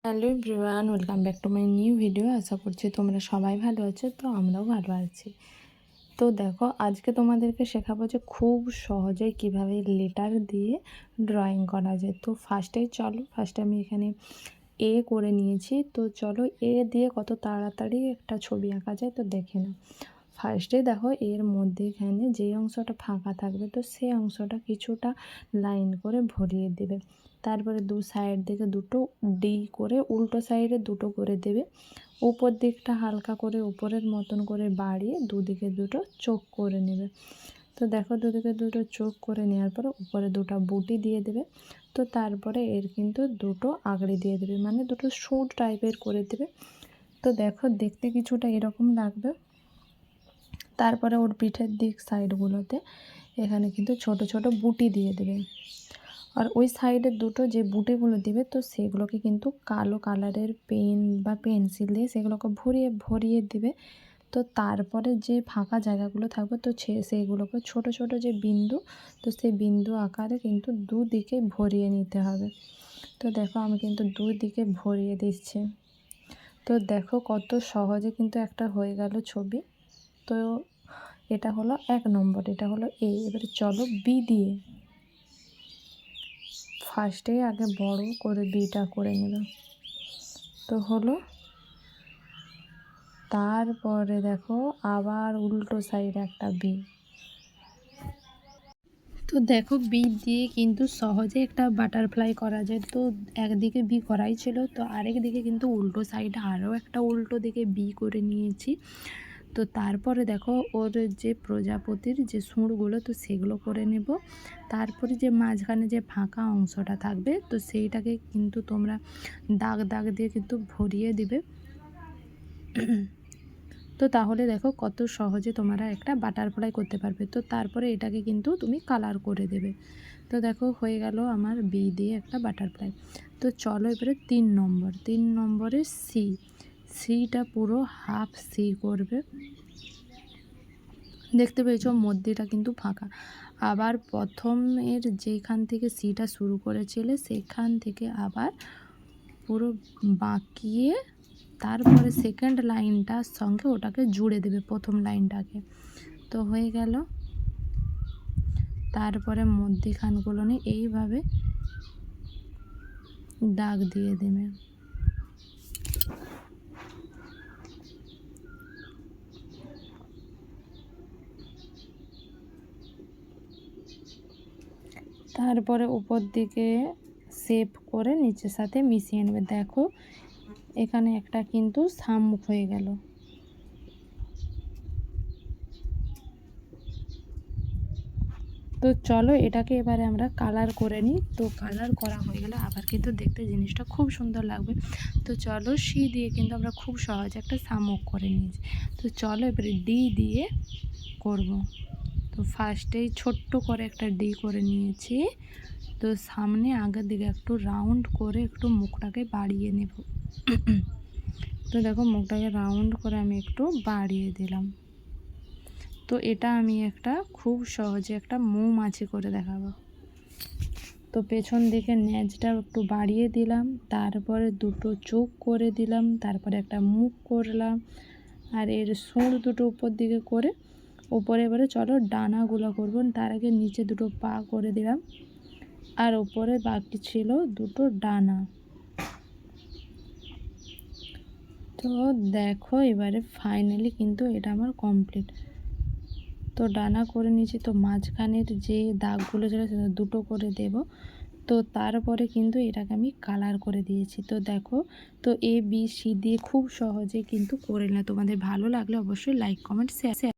Hello everyone, welcome back to my new video. আশা করছি তোমরা সবাই ভালো আছো, তো আমরাও ভালো আছি। তো দেখো, আজকে তোমাদেরকে শেখাবো যে খুব সহজেই কিভাবে লেটার দিয়ে ড্রয়িং করা যায়। তো ফার্স্টে আমি এখানে করে নিয়েছি। তো চলো দিয়ে কত তাড়াতাড়ি একটা ছবি আঁকা যায় তো দেখে নাও। ফার্স্টে দেখো, এর মধ্যেখানে যে অংশটা ফাঁকা থাকবে তো সেই অংশটা কিছুটা লাইন করে ভরিয়ে দেবে। তারপরে দু সাইড থেকে দুটো ডি করে উল্টো সাইডে দুটো করে দেবে। উপর দিকটা হালকা করে উপরের মতন করে বাড়িয়ে দুদিকে দুটো চোখ করে নেবে। তো দেখো, দুদিকে দুটো চোখ করে নেওয়ার পরে উপরে দুটো বুটি দিয়ে দেবে। তো তারপরে এর কিন্তু দুটো আগড়ি দিয়ে দেবে, মানে দুটো সুট টাইপের করে দেবে। তো দেখো, দেখতে কিছুটা এরকম লাগবে। তারপরে ওর পিঠের দিক সাইডগুলোতে এখানে কিন্তু ছোট ছোট বুটি দিয়ে দেবে। আর ওই সাইডের দুটো যে বুটিগুলো দিবে তো সেগুলোকে কিন্তু কালো কালারের পেন বা পেন্সিল দিয়ে সেগুলোকে ভরিয়ে ভরিয়ে দিবে। তো তারপরে যে ফাঁকা জায়গাগুলো থাকবে তো সেইগুলোকে ছোট ছোট যে বিন্দু, তো সেই বিন্দু আকারে কিন্তু দুদিকে ভরিয়ে নিতে হবে। তো দেখো, আমি কিন্তু দুদিকে ভরিয়ে দিচ্ছি। তো দেখো কত সহজে কিন্তু একটা হয়ে গেল ছবি। তো এটা হলো 1 নম্বর, এটা হলো এবারে চলো বি দিয়ে। ফার্স্টেই আগে বড় করে বিটা করে নেব। তো হলো, তারপরে দেখো আবার উল্টো সাইডে একটা বি। তো দেখো, বি দিয়ে কিন্তু সহজে একটা বাটারফ্লাই করা যায়। তো একদিকে বি করাই ছিল, তো আরেক দিকে কিন্তু উল্টো সাইডে আরও একটা উল্টো দিকে বি করে নিয়েছি। তো তারপরে দেখো, ওর যে প্রজাপতির যে সুঁড়গুলো তো সেগুলো করে নেব। তারপরে যে মাঝখানে যে ফাঁকা অংশটা থাকবে তো সেইটাকে কিন্তু তোমরা দাগ দাগ দিয়ে কিন্তু ভরিয়ে দিবে। তো তাহলে দেখো কত সহজে তোমরা একটা বাটারফ্লাই করতে পারবে। তো তারপরে এটাকে কিন্তু তুমি কালার করে দেবে। তো দেখো, হয়ে গেল আমার বি দিয়ে একটা বাটারফ্লাই। তো চলো এবারে 3 নম্বরে সিটা পুরো হাফ সি করবে। দেখতে পেয়েছো মধ্যেটা কিন্তু ফাঁকা। আবার প্রথমের যেখান থেকে সিটা শুরু করেছিলে সেখান থেকে আবার পুরো বাঁকিয়ে তারপরে সেকেন্ড লাইনটার সঙ্গে ওটাকে জুড়ে দেবে প্রথম লাইনটাকে। তো হয়ে গেল। তারপরে মধ্যখানগুলো নিয়ে এইভাবে দাগ দিয়ে দেবে। তারপরে উপর দিকে শেপ করে নিচের সাথে মিশিয়ে নেবে। দেখো, এখানে একটা কিন্তু শামুক হয়ে গেল। তো চলো এটাকে এবারে আমরা কালার করে নিই। তো কালার করা হয়ে গেলে আবার কিন্তু দেখতে জিনিসটা খুব সুন্দর লাগবে। তো চলো, সি দিয়ে কিন্তু আমরা খুব সহজে একটা শামুক করে নিয়েছি। তো চলো এবারে ডি দিয়ে করব। তো ফার্স্টেই ছোট্ট করে একটা ডি করে নিয়েছি। তো সামনে আগের দিকে একটু রাউন্ড করে একটু মুখটাকে বাড়িয়ে নেব। তো দেখো, মুখটাকে রাউন্ড করে আমি একটু বাড়িয়ে দিলাম। তো এটা আমি একটা খুব সহজে একটা মৌমাছি করে দেখাবো। তো পেছন দিকে নেজটা একটু বাড়িয়ে দিলাম, তারপরে দুটো চোখ করে দিলাম, তারপরে একটা মুখ করলাম, আর এর সুঁড় দুটো উপর দিকে করে উপরে এবারে চলো ডানাগুলো করবো। তার আগে নিচে দুটো পা করে দিলাম, আর উপরে বাকি ছিল দুটো ডানা। তো দেখো, এবারে ফাইনালি কিন্তু এটা আমার কমপ্লিট। তো ডানা করে নিয়েছি। তো মাঝখানের যে দাগগুলো ছিল সেটা দুটো করে দেব। তো তারপরে কিন্তু এটাকে আমি কালার করে দিয়েছি। তো দেখো, তো এ বি সি দিয়ে খুব সহজে কিন্তু করে নিলাম। তোমাদের ভালো লাগলে অবশ্যই লাইক কমেন্ট শেয়ার